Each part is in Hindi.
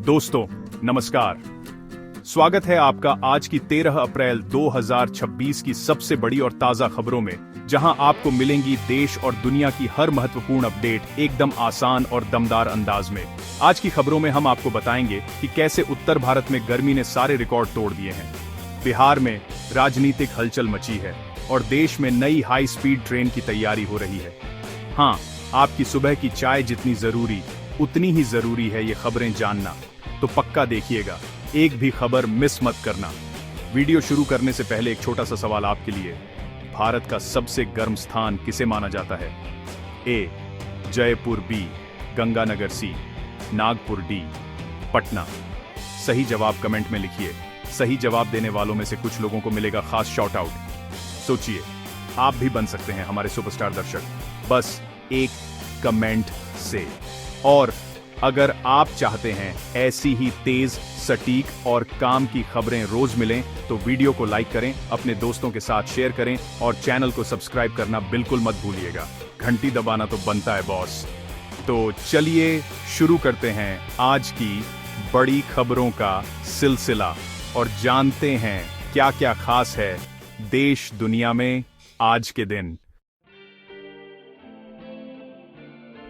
दोस्तों नमस्कार। स्वागत है आपका आज की 13 अप्रैल 2026 की सबसे बड़ी और ताजा खबरों में, जहां आपको मिलेंगी देश और दुनिया की हर महत्वपूर्ण अपडेट एकदम आसान और दमदार अंदाज में। आज की खबरों में हम आपको बताएंगे कि कैसे उत्तर भारत में गर्मी ने सारे रिकॉर्ड तोड़ दिए हैं, बिहार में राजनीतिक हलचल मची है और देश में नई हाई स्पीड ट्रेन की तैयारी हो रही है। हाँ, आपकी सुबह की चाय जितनी जरूरी उतनी ही जरूरी है ये खबरें जानना, तो पक्का देखिएगा, एक भी खबर मिस मत करना। वीडियो शुरू करने से पहले एक छोटा सा सवाल आपके लिए। भारत का सबसे गर्म स्थान किसे माना जाता है? ए जयपुर, बी गंगानगर, सी नागपुर, डी पटना। सही जवाब कमेंट में लिखिए। सही जवाब देने वालों में से कुछ लोगों को मिलेगा खास शॉट आउट। सोचिए, आप भी बन सकते हैं हमारे सुपरस्टार दर्शक, बस एक कमेंट से। और अगर आप चाहते हैं ऐसी ही तेज, सटीक और काम की खबरें रोज मिलें, तो वीडियो को लाइक करें, अपने दोस्तों के साथ शेयर करें और चैनल को सब्सक्राइब करना बिल्कुल मत भूलिएगा। घंटी दबाना तो बनता है बॉस। तो चलिए शुरू करते हैं आज की बड़ी खबरों का सिलसिला और जानते हैं क्या क्या खास है देश दुनिया में आज के दिन।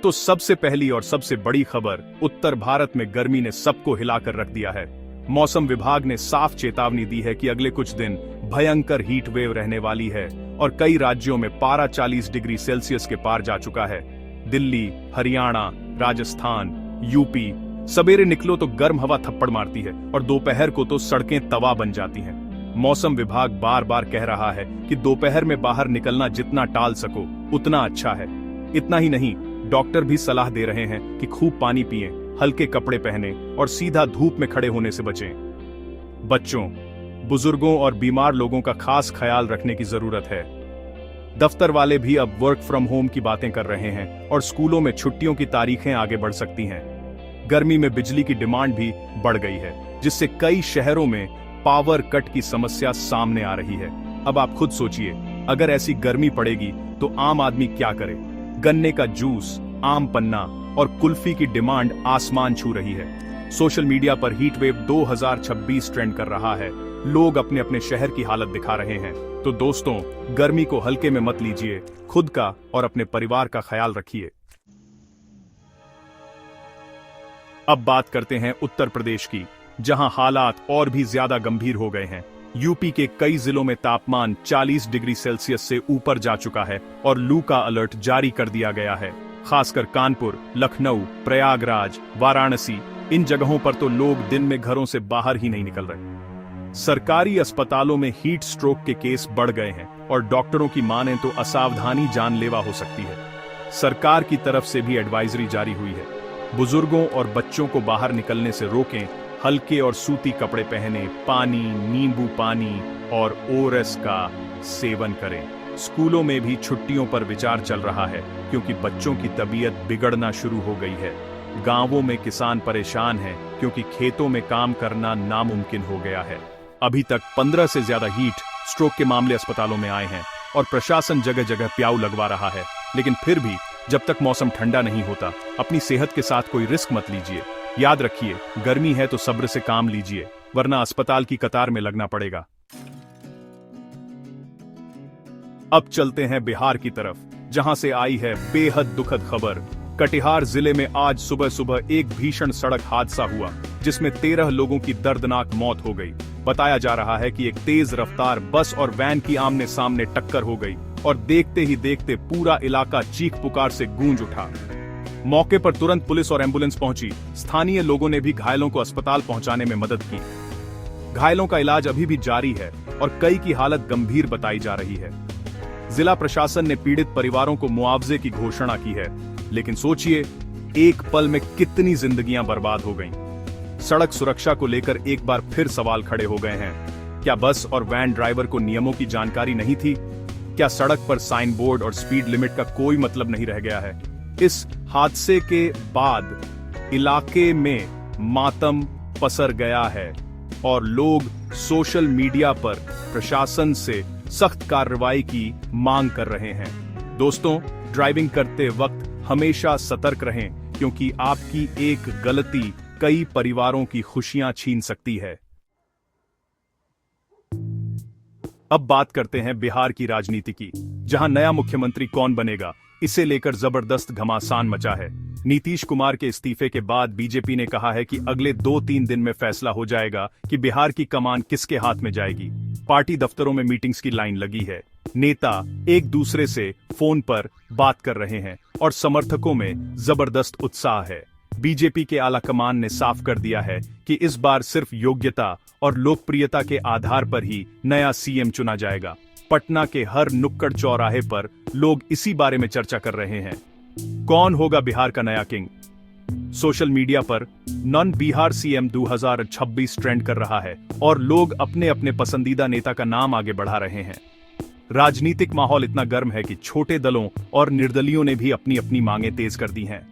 तो सबसे पहली और सबसे बड़ी खबर, उत्तर भारत में गर्मी ने सबको हिलाकर रख दिया है। मौसम विभाग ने साफ चेतावनी दी है कि अगले कुछ दिन भयंकर हीट वेव रहने वाली है और कई राज्यों में पारा 40 डिग्री सेल्सियस के पार जा चुका है। दिल्ली, हरियाणा, राजस्थान, यूपी, सवेरे निकलो तो गर्म हवा थप्पड़ मारती है और दोपहर को तो सड़कें तवा बन जाती हैं। मौसम विभाग बार बार कह रहा है कि दोपहर में बाहर निकलना जितना टाल सको उतना अच्छा है। इतना ही नहीं, डॉक्टर भी सलाह दे रहे हैं कि खूब पानी पिएं, हल्के कपड़े पहने और सीधा धूप में खड़े होने से बचें। बच्चों, बुजुर्गों और बीमार लोगों का खास ख्याल रखने की जरूरत है। दफ्तर वाले भी अब वर्क फ्रॉम होम की बातें कर रहे हैं और स्कूलों में छुट्टियों की तारीखें आगे बढ़ सकती हैं। गर्मी में बिजली की डिमांड भी बढ़ गई है, जिससे कई शहरों में पावर कट की समस्या सामने आ रही है। अब आप खुद सोचिए, अगर ऐसी गर्मी पड़ेगी तो आम आदमी क्या करे? गन्ने का जूस, आम पन्ना और कुल्फी की डिमांड आसमान छू रही है। सोशल मीडिया पर हीट वेव 2026 ट्रेंड कर रहा है। लोग अपने अपने शहर की हालत दिखा रहे हैं। तो दोस्तों, गर्मी को हल्के में मत लीजिए, खुद का और अपने परिवार का ख्याल रखिए। अब बात करते हैं उत्तर प्रदेश की, जहां हालात और भी ज्यादा गंभीर हो गए हैं। यूपी के कई जिलों में तापमान 40 डिग्री सेल्सियस से ऊपर जा चुका है और लू का अलर्ट जारी कर दिया गया है। खासकर कानपुर, लखनऊ, प्रयागराज, वाराणसी, इन जगहों पर तो लोग दिन में घरों से बाहर ही नहीं निकल रहे। सरकारी अस्पतालों में हीट स्ट्रोक के केस बढ़ गए हैं और डॉक्टरों की माने तो असावधानी जानलेवा हो सकती है। सरकार की तरफ से भी एडवाइजरी जारी हुई है। बुजुर्गों और बच्चों को बाहर निकलने से रोकें, हल्के और सूती कपड़े पहने, पानी, नींबू पानी और ओआरएस का सेवन करें। स्कूलों में भी छुट्टियों पर विचार चल रहा है क्योंकि बच्चों की तबीयत बिगड़ना शुरू हो गई है। गांवों में किसान परेशान हैं क्योंकि खेतों में काम करना नामुमकिन हो गया है। अभी तक 15 से ज्यादा हीट स्ट्रोक के मामले अस्पतालों में आए हैं और प्रशासन जगह जगह प्याऊ लगवा रहा है। लेकिन फिर भी जब तक मौसम ठंडा नहीं होता, अपनी सेहत के साथ कोई रिस्क मत लीजिए। याद रखिए, गर्मी है तो सब्र से काम लीजिए, वरना अस्पताल की कतार में लगना पड़ेगा। अब चलते हैं बिहार की तरफ, जहां से आई है बेहद दुखद खबर। कटिहार जिले में आज सुबह सुबह एक भीषण सड़क हादसा हुआ, जिसमें 13 लोगों की दर्दनाक मौत हो गई। बताया जा रहा है कि एक तेज रफ्तार बस और वैन की आमने सामने टक्कर हो गई और देखते ही देखते पूरा इलाका चीख पुकार से गूंज उठा। मौके पर तुरंत पुलिस और एम्बुलेंस पहुंची। स्थानीय लोगों ने भी घायलों को अस्पताल पहुंचाने में मदद की। घायलों का इलाज अभी भी जारी है और कई की हालत गंभीर बताई जा रही है। जिला प्रशासन ने पीड़ित परिवारों को मुआवजे की घोषणा की है, लेकिन सोचिए, एक पल में कितनी जिंदगियां बर्बाद हो गईं। सड़क सुरक्षा को लेकर एक बार फिर सवाल खड़े हो गए हैं। क्या बस और वैन ड्राइवर को नियमों की जानकारी नहीं थी? क्या सड़क पर साइन बोर्ड और स्पीड लिमिट का कोई मतलब नहीं रह गया है? इस हादसे के बाद इलाके में मातम पसर गया है और लोग सोशल मीडिया पर प्रशासन से सख्त कार्रवाई की मांग कर रहे हैं। दोस्तों, ड्राइविंग करते वक्त हमेशा सतर्क रहें, क्योंकि आपकी एक गलती कई परिवारों की खुशियां छीन सकती है। अब बात करते हैं बिहार की राजनीति की, जहां नया मुख्यमंत्री कौन बनेगा, इसे लेकर जबरदस्त घमासान मचा है। नीतीश कुमार के इस्तीफे के बाद बीजेपी ने कहा है कि अगले 2-3 दिन में फैसला हो जाएगा कि बिहार की कमान किसके हाथ में जाएगी। पार्टी दफ्तरों में मीटिंग्स की लाइन लगी है, नेता एक दूसरे से फोन पर बात कर रहे हैं और समर्थकों में जबरदस्त उत्साह है। बीजेपी के आला कमान ने साफ कर दिया है कि इस बार सिर्फ योग्यता और लोकप्रियता के आधार पर ही नया सीएम चुना जाएगा। पटना के हर नुक्कड़ चौराहे पर लोग इसी बारे में चर्चा कर रहे हैं। कौन होगा बिहार का नया किंग? सोशल मीडिया पर नॉन बिहार सीएम 2026 ट्रेंड कर रहा है और लोग अपने अपने पसंदीदा नेता का नाम आगे बढ़ा रहे हैं। राजनीतिक माहौल इतना गर्म है कि छोटे दलों और निर्दलियों ने भी अपनी अपनी मांगें तेज कर दी हैं।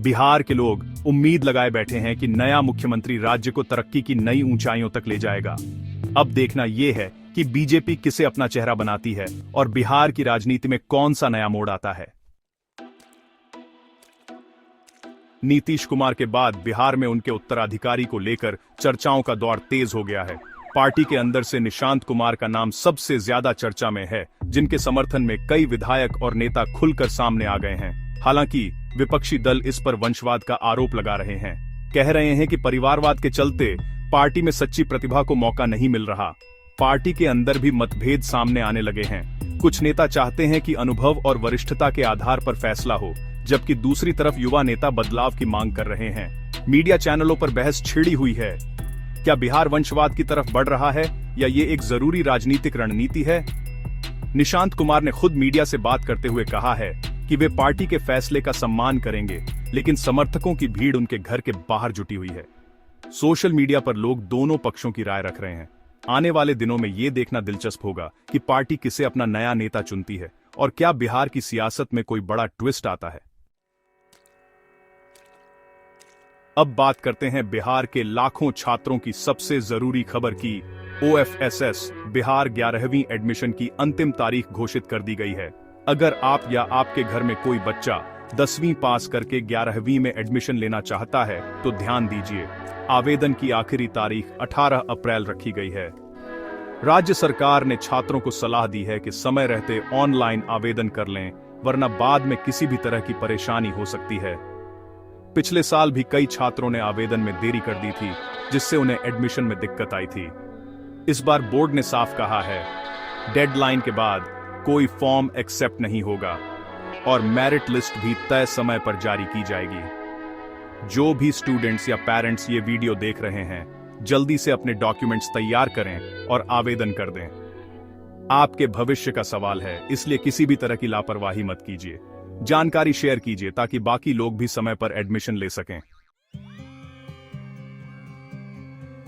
बिहार के लोग उम्मीद लगाए बैठे हैं कि नया मुख्यमंत्री राज्य को तरक्की की नई ऊंचाइयों तक ले जाएगा। अब देखना यह है कि बीजेपी किसे अपना चेहरा बनाती है और बिहार की राजनीति में कौन सा नया मोड़ आता है। नीतीश कुमार के बाद बिहार में उनके उत्तराधिकारी को लेकर चर्चाओं का दौर तेज हो गया है। पार्टी के अंदर से निशांत कुमार का नाम सबसे ज्यादा चर्चा में है, जिनके समर्थन में कई विधायक और नेता खुलकर सामने आ गए हैं। हालांकि विपक्षी दल इस पर वंशवाद का आरोप लगा रहे हैं, कह रहे हैं कि परिवारवाद के चलते पार्टी में सच्ची प्रतिभा को मौका नहीं मिल रहा। पार्टी के अंदर भी मतभेद सामने आने लगे हैं। कुछ नेता चाहते हैं कि अनुभव और वरिष्ठता के आधार पर फैसला हो, जबकि दूसरी तरफ युवा नेता बदलाव की मांग कर रहे हैं। मीडिया चैनलों पर बहस छिड़ी हुई है। क्या बिहार वंशवाद की तरफ बढ़ रहा है या ये एक जरूरी राजनीतिक रणनीति है? निशांत कुमार ने खुद मीडिया से बात करते हुए कहा है कि वे पार्टी के फैसले का सम्मान करेंगे, लेकिन समर्थकों की भीड़ उनके घर के बाहर जुटी हुई है। सोशल मीडिया पर लोग दोनों पक्षों की राय रख रहे हैं। आने वाले दिनों में यह देखना दिलचस्प होगा कि पार्टी किसे अपना नया नेता चुनती है और क्या बिहार की सियासत में कोई बड़ा ट्विस्ट आता है। अब बात करते हैं बिहार के लाखों छात्रों की सबसे जरूरी खबर की। OFSS बिहार 11वीं एडमिशन की अंतिम तारीख घोषित कर दी गई है। अगर आप या आपके घर में कोई बच्चा 10वीं पास करके 11वीं में एडमिशन लेना चाहता है तो ध्यान दीजिए, आवेदन की आखिरी तारीख 18 अप्रैल रखी गई है। राज्य सरकार ने छात्रों को सलाह दी है कि समय रहते ऑनलाइन आवेदन कर लें, वरना बाद में किसी भी तरह की परेशानी हो सकती है। पिछले साल भी कई छात्रों ने आवेदन में देरी कर दी थी, जिससे उन्हें एडमिशन में दिक्कत आई थी। इस बार बोर्ड ने साफ कहा है, डेडलाइन के बाद कोई फॉर्म एक्सेप्ट नहीं होगा और मेरिट लिस्ट भी तय समय पर जारी की जाएगी। जो भी स्टूडेंट्स या पेरेंट्स ये वीडियो देख रहे हैं, जल्दी से अपने डॉक्यूमेंट्स तैयार करें और आवेदन कर दें। आपके भविष्य का सवाल है, इसलिए किसी भी तरह की लापरवाही मत कीजिए। जानकारी शेयर कीजिए ताकि बाकी लोग भी समय पर एडमिशन ले सकें।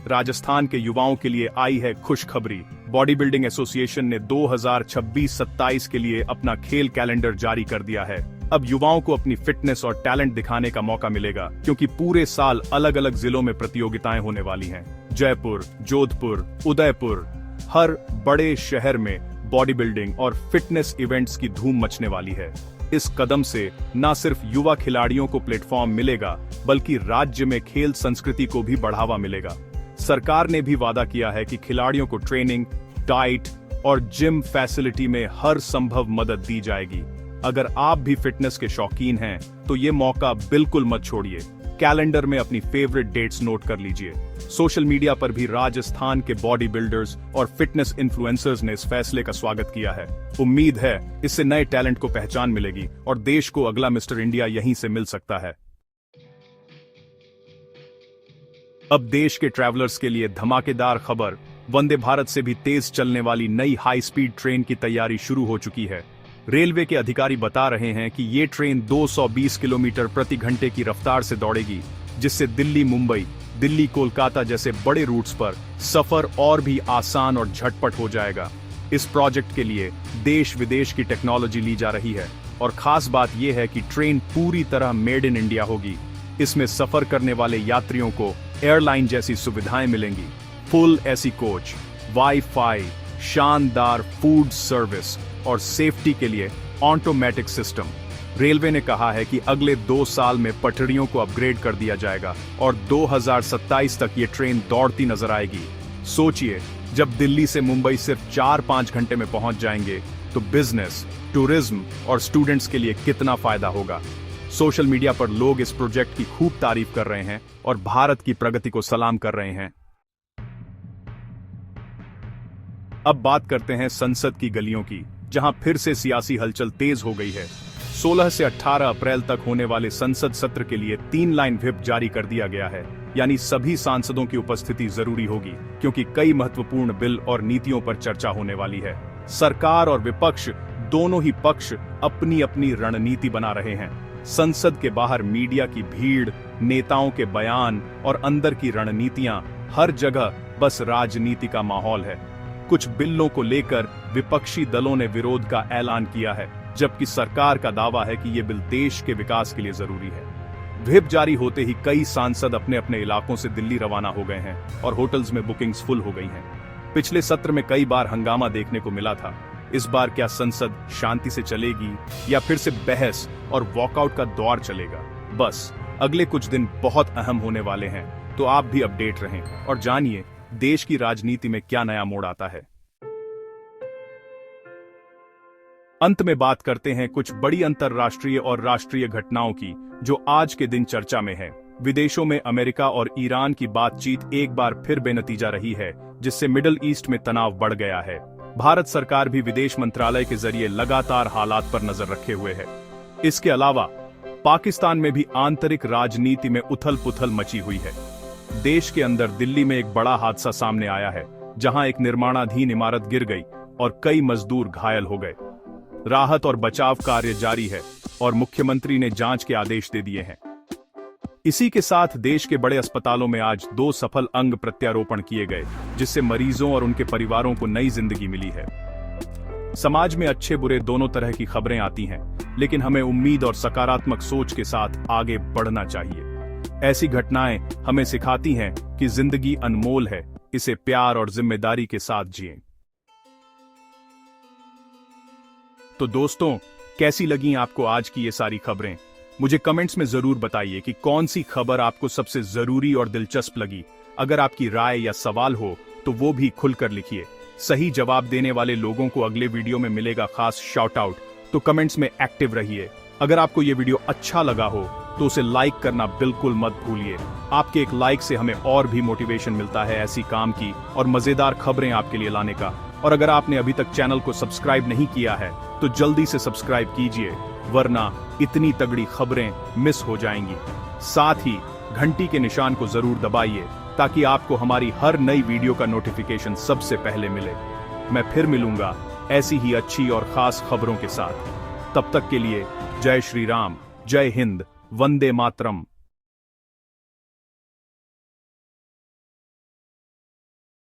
राजस्थान के युवाओं के लिए आई है खुशखबरी। बॉडी बिल्डिंग एसोसिएशन ने 2026-27 के लिए अपना खेल कैलेंडर जारी कर दिया है। अब युवाओं को अपनी फिटनेस और टैलेंट दिखाने का मौका मिलेगा, क्योंकि पूरे साल अलग अलग जिलों में प्रतियोगिताएं होने वाली हैं। जयपुर, जोधपुर, उदयपुर, हर बड़े शहर में बॉडी बिल्डिंग और फिटनेस इवेंट्स की धूम मचने वाली है। इस कदम से न सिर्फ युवा खिलाड़ियों को प्लेटफॉर्म मिलेगा, बल्कि राज्य में खेल संस्कृति को भी बढ़ावा मिलेगा। सरकार ने भी वादा किया है कि खिलाड़ियों को ट्रेनिंग, डाइट और जिम फैसिलिटी में हर संभव मदद दी जाएगी। अगर आप भी फिटनेस के शौकीन हैं, तो ये मौका बिल्कुल मत छोड़िए। कैलेंडर में अपनी फेवरेट डेट्स नोट कर लीजिए। सोशल मीडिया पर भी राजस्थान के बॉडी बिल्डर्स और फिटनेस इन्फ्लुएंसर्स ने इस फैसले का स्वागत किया है। उम्मीद है इससे नए टैलेंट को पहचान मिलेगी और देश को अगला मिस्टर इंडिया यहीं से मिल सकता है। अब देश के ट्रैवलर्स के लिए धमाकेदार खबर। वंदे भारत से भी तेज चलने वाली नई हाई स्पीड ट्रेन की तैयारी शुरू हो चुकी है। रेलवे के अधिकारी बता रहे हैं कि ये ट्रेन 220 किलोमीटर प्रति घंटे की रफ्तार से दौड़ेगी, जिससे दिल्ली मुंबई, दिल्ली कोलकाता जैसे बड़े रूट्स पर सफर और भी आसान और झटपट हो जाएगा। इस प्रोजेक्ट के लिए देश विदेश की टेक्नोलॉजी ली जा रही है और खास बात यह है कि ट्रेन पूरी तरह मेड इन इंडिया होगी। इसमें सफर करने वाले यात्रियों को एयरलाइन जैसी सुविधाएं मिलेंगी। फुल एसी कोच, वाईफाई, शानदार फूड सर्विस और सेफ्टी के लिए ऑटोमेटिक सिस्टम। रेलवे ने कहा है कि अगले 2 साल में पटरियों को अपग्रेड कर दिया जाएगा और 2027 तक ये ट्रेन दौड़ती नजर आएगी। सोचिए, जब दिल्ली से मुंबई सिर्फ 4-5 घंटे में पहुंच जाएंगे तो बिजनेस, टूरिज्म और स्टूडेंट्स के लिए कितना फायदा होगा। सोशल मीडिया पर लोग इस प्रोजेक्ट की खूब तारीफ कर रहे हैं और भारत की प्रगति को सलाम कर रहे हैं। अब बात करते हैं संसद की गलियों की, जहां फिर से सियासी हलचल तेज हो गई है। 16 से 18 अप्रैल तक होने वाले संसद सत्र के लिए 3 लाइन व्हिप जारी कर दिया गया है, यानी सभी सांसदों की उपस्थिति जरूरी होगी, क्योंकि कई महत्वपूर्ण बिल और नीतियों पर चर्चा होने वाली है। सरकार और विपक्ष दोनों ही पक्ष अपनी अपनी रणनीति बना रहे हैं। संसद के बाहर मीडिया की भीड़, नेताओं के बयान और अंदर की रणनीतियां, हर जगह बस राजनीति का माहौल है। कुछ बिलों को लेकर विपक्षी दलों ने विरोध का ऐलान किया है, जबकि सरकार का दावा है कि ये बिल देश के विकास के लिए जरूरी है। व्हिप जारी होते ही कई सांसद अपने अपने इलाकों से दिल्ली रवाना हो गए हैं और होटल्स में बुकिंग्स फुल हो गई हैं। पिछले सत्र में कई बार हंगामा देखने को मिला था। इस बार क्या संसद शांति से चलेगी या फिर से बहस और वॉकआउट का दौर चलेगा? बस अगले कुछ दिन बहुत अहम होने वाले हैं, तो आप भी अपडेट रहें और जानिए देश की राजनीति में क्या नया मोड़ आता है। अंत में बात करते हैं कुछ बड़ी अंतरराष्ट्रीय और राष्ट्रीय घटनाओं की, जो आज के दिन चर्चा में है। विदेशों में अमेरिका और ईरान की बातचीत एक बार फिर बेनतीजा रही है, जिससे मिडिल ईस्ट में तनाव बढ़ गया है। भारत सरकार भी विदेश मंत्रालय के जरिए लगातार हालात पर नजर रखे हुए है। इसके अलावा पाकिस्तान में भी आंतरिक राजनीति में उथल-पुथल मची हुई है। देश के अंदर दिल्ली में एक बड़ा हादसा सामने आया है, जहां एक निर्माणाधीन इमारत गिर गई और कई मजदूर घायल हो गए। राहत और बचाव कार्य जारी है और मुख्यमंत्री ने जांच के आदेश दे दिए हैं। इसी के साथ देश के बड़े अस्पतालों में आज 2 सफल अंग प्रत्यारोपण किए गए, जिससे मरीजों और उनके परिवारों को नई जिंदगी मिली है। समाज में अच्छे बुरे दोनों तरह की खबरें आती हैं, लेकिन हमें उम्मीद और सकारात्मक सोच के साथ आगे बढ़ना चाहिए। ऐसी घटनाएं हमें सिखाती हैं कि जिंदगी अनमोल है, इसे प्यार और जिम्मेदारी के साथ जिएं। तो दोस्तों, कैसी लगी आपको आज की ये सारी खबरें? मुझे कमेंट्स में जरूर बताइए कि कौन सी खबर आपको सबसे जरूरी और दिलचस्प लगी। अगर आपकी राय या सवाल हो तो वो भी खुलकर लिखिए। सही जवाब देने वाले लोगों को अगले वीडियो में मिलेगा खास शाउट आउट, तो कमेंट्स में एक्टिव रहिए। अगर आपको ये वीडियो अच्छा लगा हो तो उसे लाइक करना बिल्कुल मत भूलिए। आपके एक लाइक से हमें और भी मोटिवेशन मिलता है ऐसी काम की और मजेदार खबरें आपके लिए लाने का। और अगर आपने अभी तक चैनल को सब्सक्राइब नहीं किया है तो जल्दी से सब्सक्राइब कीजिए, वरना इतनी तगड़ी खबरें मिस हो जाएंगी। साथ ही घंटी के निशान को जरूर दबाइए ताकि आपको हमारी हर नई वीडियो का नोटिफिकेशन सबसे पहले मिले। मैं फिर मिलूंगा ऐसी ही अच्छी और खास खबरों के साथ। तब तक के लिए जय श्री राम, जय हिंद, वंदे मातरम।